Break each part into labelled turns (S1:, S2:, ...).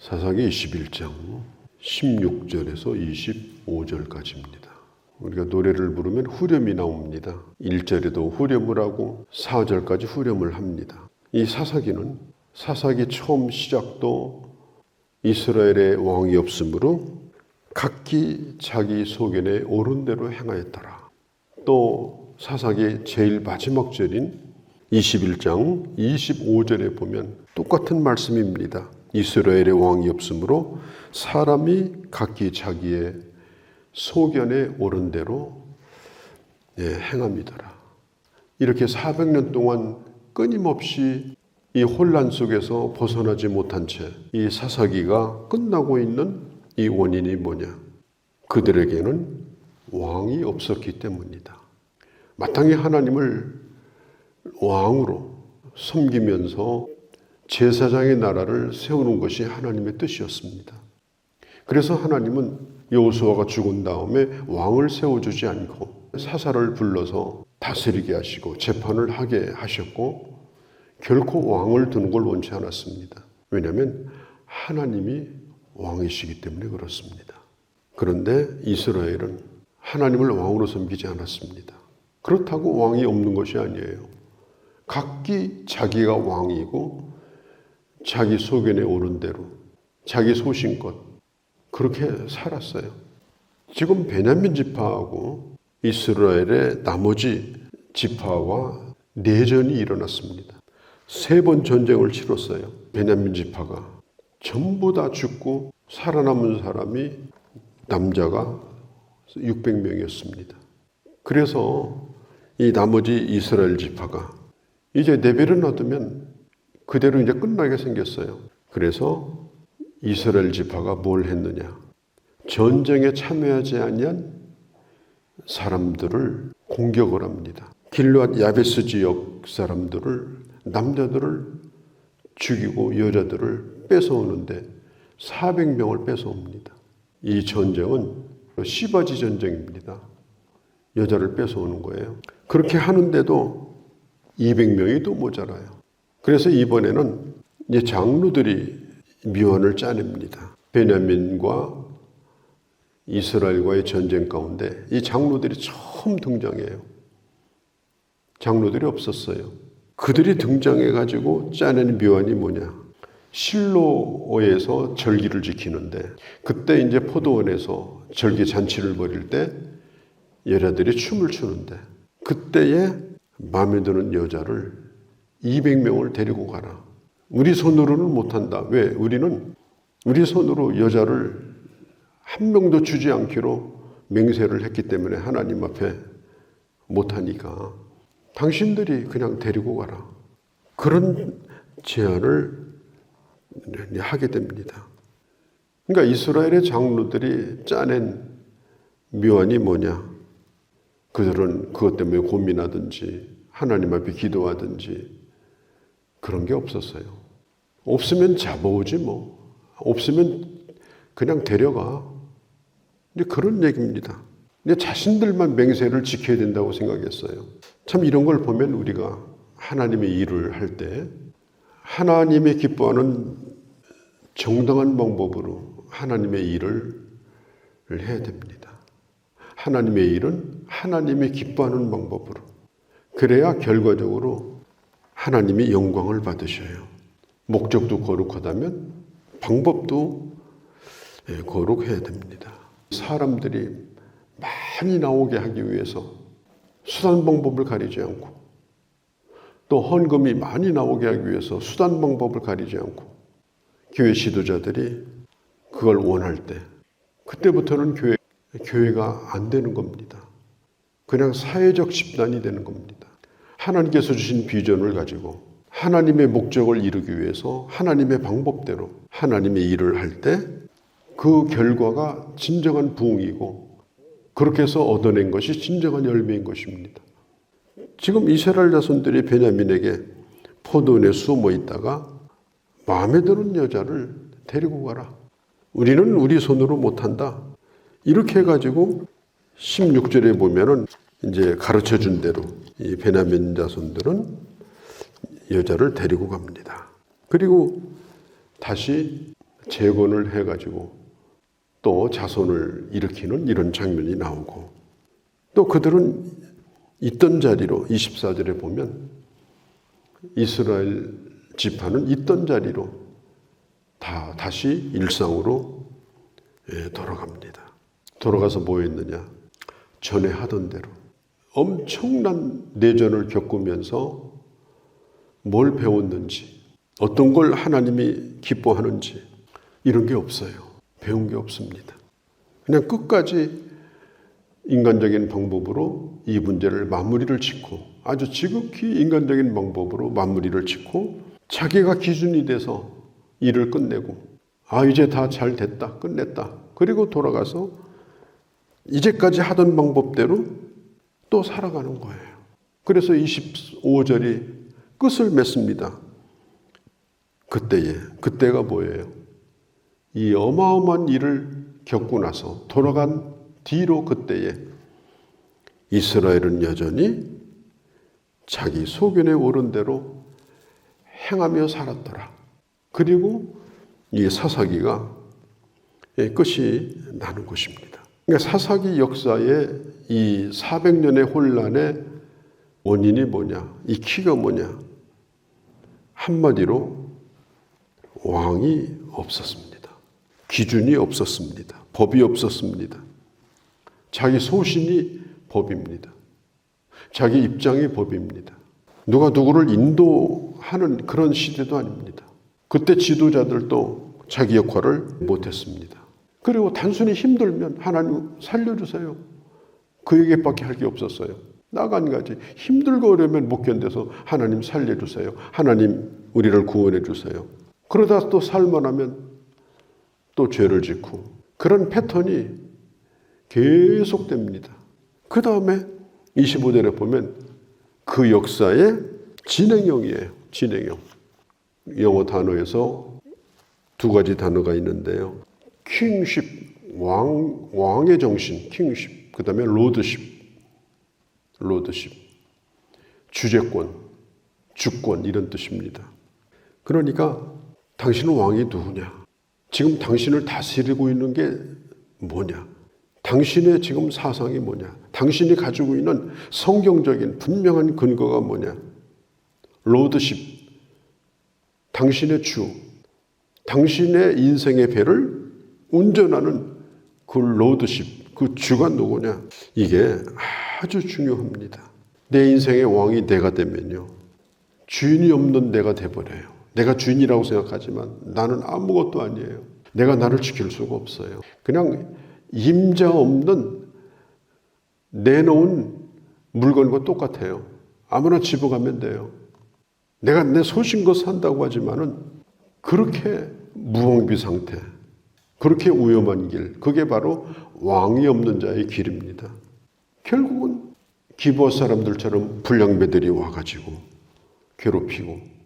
S1: 사사기 21장 16절에서 25절까지입니다. 우리가 노래를 부르면 후렴이 나옵니다. 1절에도 후렴을 하고 4절까지 후렴을 합니다. 이 사사기는 사사기 처음 시작도 이스라엘의 왕이 없으므로 각기 자기 소견에 옳은 대로 행하였더라. 또 사사기 제일 마지막 절인 21장 25절에 보면 똑같은 말씀입니다. 이스라엘의 왕이 없으므로 사람이 각기 자기의 소견에 옳은 대로 행함이더라. 이렇게 400년 동안 끊임없이 이 혼란 속에서 벗어나지 못한 채 이 사사기가 끝나고 있는 이 원인이 뭐냐? 그들에게는 왕이 없었기 때문이다. 마땅히 하나님을 왕으로 섬기면서 제사장의 나라를 세우는 것이 하나님의 뜻이었습니다. 그래서 하나님은 여호수아가 죽은 다음에 왕을 세워주지 않고 사사를 불러서 다스리게 하시고 재판을 하게 하셨고 결코 왕을 두는 걸 원치 않았습니다. 왜냐하면 하나님이 왕이시기 때문에 그렇습니다. 그런데 이스라엘은 하나님을 왕으로 섬기지 않았습니다. 그렇다고 왕이 없는 것이 아니에요. 각기 자기가 왕이고 자기 소견에 옳은 대로 자기 소신껏 그렇게 살았어요. 지금 베냐민 지파하고 이스라엘의 나머지 지파와 내전이 일어났습니다. 3번 전쟁을 치렀어요. 베냐민 지파가 전부 다 죽고 살아남은 사람이 남자가 600명이었습니다. 그래서 이 나머지 이스라엘 지파가 이제 내버려 놔두면 그대로 이제 끝나게 생겼어요. 그래서 이스라엘 지파가 뭘 했느냐? 전쟁에 참여하지 아니한 사람들을 공격을 합니다. 길르앗 야베스 지역 사람들을 남자들을 죽이고 여자들을 뺏어오는데 400명을 뺏어옵니다. 이 전쟁은 시바지 전쟁입니다. 여자를 뺏어오는 거예요. 그렇게 하는데도 200명이 또 모자라요. 그래서 이번에는 이제 장로들이 미완을 짜냅니다. 베냐민과 이스라엘과의 전쟁 가운데 이 장로들이 처음 등장해요. 장로들이 없었어요. 그들이 등장해가지고 짜낸 묘안이 뭐냐? 실로에서 절기를 지키는데 그때 이제 포도원에서 절기 잔치를 벌일 때 여자들이 춤을 추는데 그때에 마음에 드는 여자를 200명을 데리고 가라. 우리 손으로는 못한다. 왜? 우리는 우리 손으로 여자를 한 명도 주지 않기로 맹세를 했기 때문에 하나님 앞에 못하니까 당신들이 그냥 데리고 가라. 그런 제안을 하게 됩니다. 그러니까 이스라엘의 장로들이 짜낸 묘안이 뭐냐? 그들은 그것 때문에 고민하든지 하나님 앞에 기도하든지 그런 게 없었어요. 없으면 잡아오지 뭐. 없으면 그냥 데려가. 이제 그런 얘기입니다. 근데 자신들만 맹세를 지켜야 된다고 생각했어요. 참 이런 걸 보면 우리가 하나님의 일을 할 때 하나님의 기뻐하는 정당한 방법으로 하나님의 일을 해야 됩니다. 하나님의 일은 하나님이 기뻐하는 방법으로. 그래야 결과적으로 하나님이 영광을 받으셔요. 목적도 거룩하다면 방법도 거룩해야 됩니다. 사람들이 많이 나오게 하기 위해서 수단 방법을 가리지 않고 또 헌금이 많이 나오게 하기 위해서 수단 방법을 가리지 않고 교회 지도자들이 그걸 원할 때 그때부터는 교회가 안 되는 겁니다. 그냥 사회적 집단이 되는 겁니다. 하나님께서 주신 비전을 가지고 하나님의 목적을 이루기 위해서 하나님의 방법대로 하나님의 일을 할 때 그 결과가 진정한 부흥이고 그렇게 해서 얻어낸 것이 진정한 열매인 것입니다. 지금 이스라엘 자손들이 베냐민에게 포도원에 숨어 있다가 마음에 드는 여자를 데리고 가라. 우리는 우리 손으로 못한다. 이렇게 해가지고 16절에 보면은 이제 가르쳐 준 대로 이 베냐민 자손들은 여자를 데리고 갑니다. 그리고 다시 재건을 해가지고 또 자손을 일으키는 이런 장면이 나오고, 또 그들은 있던 자리로 24절에 보면 이스라엘 지파는 있던 자리로 다시 일상으로 돌아갑니다. 돌아가서 뭐 했느냐? 전에 하던 대로 엄청난 내전을 겪으면서 뭘 배웠는지, 어떤 걸 하나님이 기뻐하는지 이런 게 없어요. 배운 게 없습니다. 그냥 끝까지 인간적인 방법으로 이 문제를 마무리를 짓고, 아주 지극히 인간적인 방법으로 마무리를 짓고, 자기가 기준이 돼서 일을 끝내고, 이제 다 잘 됐다, 끝냈다. 그리고 돌아가서 이제까지 하던 방법대로 또 살아가는 거예요. 그래서 25절이 끝을 맺습니다. 그때가 뭐예요? 이 어마어마한 일을 겪고 나서 돌아간 뒤로 그때에 이스라엘은 여전히 자기 소견에 오른 대로 행하며 살았더라. 그리고 이 사사기가 끝이 나는 것입니다. 그러니까 사사기 역사의 이 400년의 혼란의 원인이 뭐냐? 이 키가 뭐냐? 한마디로 왕이 없었습니다. 기준이 없었습니다. 법이 없었습니다. 자기 소신이 법입니다. 자기 입장이 법입니다. 누가 누구를 인도하는 그런 시대도 아닙니다. 그때 지도자들도 자기 역할을 못했습니다. 그리고 단순히 힘들면 하나님 살려주세요. 그 얘기밖에 할 게 없었어요. 나간가지 힘들고 어려우면 못 견뎌서 하나님 살려주세요. 하나님 우리를 구원해 주세요. 그러다 또 살만하면 또 죄를 짓고, 그런 패턴이 계속됩니다. 그 다음에 25절에 보면 그 역사의 진행형이에요. 진행형. 영어 단어에서 두 가지 단어가 있는데요. 킹십, 왕의 정신, 킹십. 그 다음에 로드십, 주재권, 주권 이런 뜻입니다. 그러니까 당신은 왕이 누구냐? 지금 당신을 다스리고 있는 게 뭐냐? 당신의 지금 사상이 뭐냐? 당신이 가지고 있는 성경적인 분명한 근거가 뭐냐? 로드십, 당신의 주, 당신의 인생의 배를 운전하는 그 로드십, 그 주가 누구냐? 이게 아주 중요합니다. 내 인생의 왕이 내가 되면요, 주인이 없는 내가 돼버려요. 내가 주인이라고 생각하지만 나는 아무것도 아니에요. 내가 나를 지킬 수가 없어요. 그냥 임자 없는 내놓은 물건과 똑같아요. 아무나 집어가면 돼요. 내가 내 소신껏 산다고 하지만은 그렇게 무방비 상태, 그렇게 위험한 길, 그게 바로 왕이 없는 자의 길입니다. 결국은 기브아 사람들처럼 불량배들이 와가지고 괴롭히고,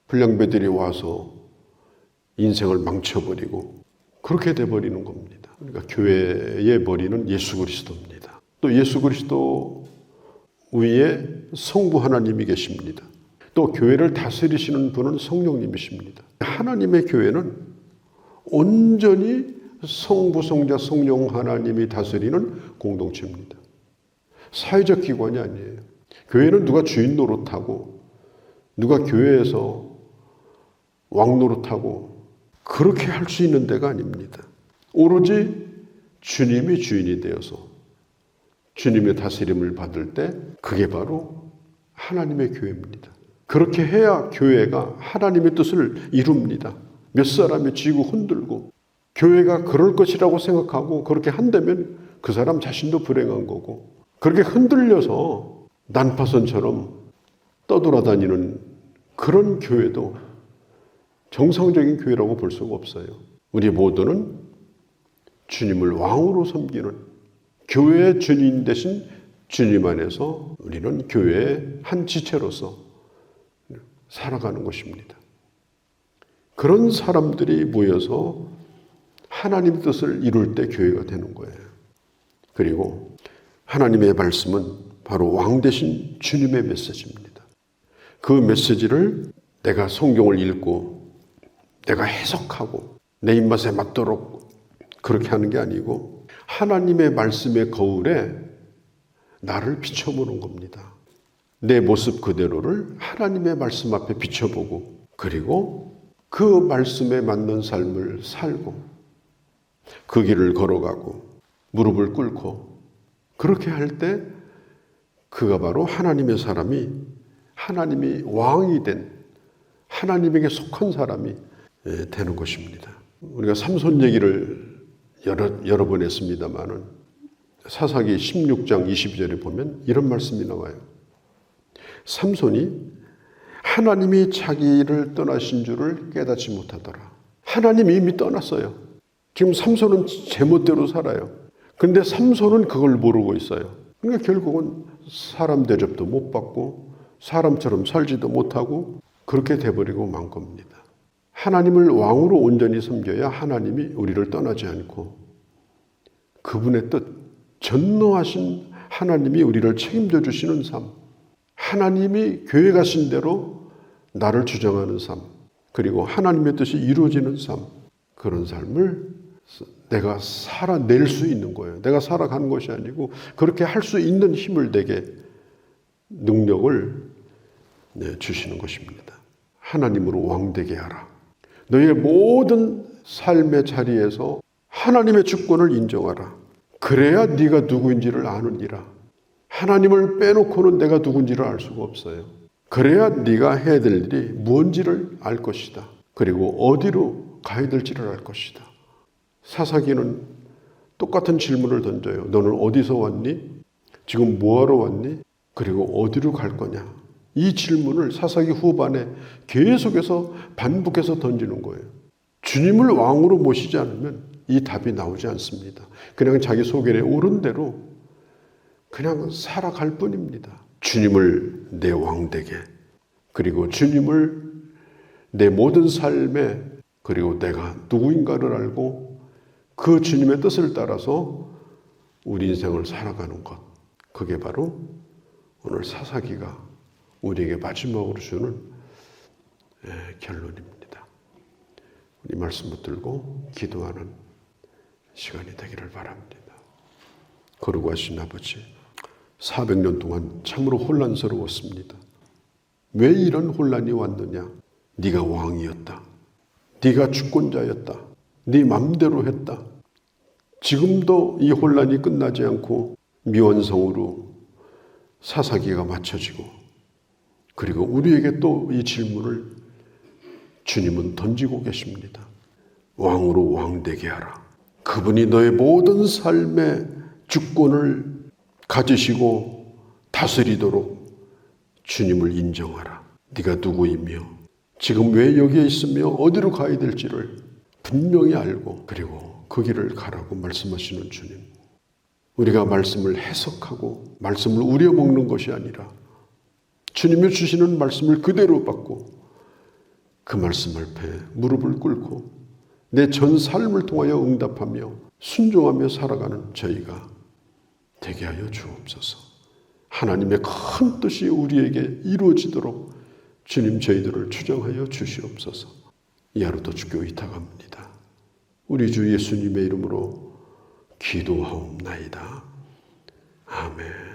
S1: 불량배들이 와서 인생을 망쳐버리고, 그렇게 돼버리는 겁니다. 그러니까 교회의 머리는 예수 그리스도입니다. 또 예수 그리스도 위에 성부 하나님이 계십니다. 또 교회를 다스리시는 분은 성령님이십니다. 하나님의 교회는 온전히 성부, 성자, 성령 하나님이 다스리는 공동체입니다. 사회적 기관이 아니에요. 교회는 누가 주인 노릇하고, 누가 교회에서 왕 노릇하고 그렇게 할 수 있는 데가 아닙니다. 오로지 주님이 주인이 되어서 주님의 다스림을 받을 때 그게 바로 하나님의 교회입니다. 그렇게 해야 교회가 하나님의 뜻을 이룹니다. 몇 사람이 쥐고 흔들고, 교회가 그럴 것이라고 생각하고 그렇게 한다면 그 사람 자신도 불행한 거고, 그렇게 흔들려서 난파선처럼 떠돌아다니는 그런 교회도 정상적인 교회라고 볼 수가 없어요. 우리 모두는 주님을 왕으로 섬기는 교회의 주인 대신 주님 안에서 우리는 교회의 한 지체로서 살아가는 것입니다. 그런 사람들이 모여서 하나님의 뜻을 이룰 때 교회가 되는 거예요. 그리고 하나님의 말씀은 바로 왕 대신 주님의 메시지입니다. 그 메시지를 내가 성경을 읽고 내가 해석하고 내 입맛에 맞도록 그렇게 하는 게 아니고 하나님의 말씀의 거울에 나를 비춰보는 겁니다. 내 모습 그대로를 하나님의 말씀 앞에 비춰보고 그리고 그 말씀에 맞는 삶을 살고 그 길을 걸어가고 무릎을 꿇고 그렇게 할 때 그가 바로 하나님의 사람이 하나님이 왕이 된 하나님에게 속한 사람이 되는 것입니다. 우리가 삼손 얘기를 여러 번 했습니다마는 사사기 16장 22절에 보면 이런 말씀이 나와요. 삼손이 하나님이 자기를 떠나신 줄을 깨닫지 못하더라. 하나님이 이미 떠났어요. 지금 삼손은 제멋대로 살아요. 근데 삼손은 그걸 모르고 있어요. 그러니까 결국은 사람 대접도 못 받고 사람처럼 살지도 못하고 그렇게 돼버리고 만 겁니다. 하나님을 왕으로 온전히 섬겨야 하나님이 우리를 떠나지 않고 그분의 뜻, 전노하신 하나님이 우리를 책임져 주시는 삶, 하나님이 계획하신 대로 나를 주장하는 삶, 그리고 하나님의 뜻이 이루어지는 삶, 그런 삶을 내가 살아낼 수 있는 거예요. 내가 살아가는 것이 아니고 그렇게 할 수 있는 힘을 내게 능력을 주시는 것입니다. 하나님으로 왕되게 하라. 너의 모든 삶의 자리에서 하나님의 주권을 인정하라. 그래야 네가 누구인지를 아느니라. 하나님을 빼놓고는 내가 누군지를 알 수가 없어요. 그래야 네가 해야 될 일이 무엇인지를 알 것이다. 그리고 어디로 가야 될지를 알 것이다. 사사기는 똑같은 질문을 던져요. 너는 어디서 왔니? 지금 뭐하러 왔니? 그리고 어디로 갈 거냐? 이 질문을 사사기 후반에 계속해서 반복해서 던지는 거예요. 주님을 왕으로 모시지 않으면 이 답이 나오지 않습니다. 그냥 자기 속에 오른 대로 그냥 살아갈 뿐입니다. 주님을 내 왕되게, 그리고 주님을 내 모든 삶에, 그리고 내가 누구인가를 알고 그 주님의 뜻을 따라서 우리 인생을 살아가는 것, 그게 바로 오늘 사사기가 우리에게 마지막으로 주는 결론입니다. 이 말씀 붙들고 기도하는 시간이 되기를 바랍니다. 거룩하신 아버지, 400년 동안 참으로 혼란스러웠습니다. 왜 이런 혼란이 왔느냐? 네가 왕이었다. 네가 주권자였다. 네 맘대로 했다. 지금도 이 혼란이 끝나지 않고 미완성으로 사사기가 맞춰지고, 그리고 우리에게 또 이 질문을 주님은 던지고 계십니다. 왕으로 왕되게 하라. 그분이 너의 모든 삶의 주권을 가지시고 다스리도록 주님을 인정하라. 네가 누구이며 지금 왜 여기에 있으며 어디로 가야 될지를 분명히 알고 그리고 그 길을 가라고 말씀하시는 주님. 우리가 말씀을 해석하고 말씀을 우려먹는 것이 아니라 주님이 주시는 말씀을 그대로 받고 그 말씀 앞에 무릎을 꿇고 내 전 삶을 통하여 응답하며 순종하며 살아가는 저희가 되게 하여 주옵소서. 하나님의 큰 뜻이 우리에게 이루어지도록 주님 저희들을 추정하여 주시옵소서. 이 하루도 주께 의탁합니다. 우리 주 예수님의 이름으로 기도하옵나이다. 아멘.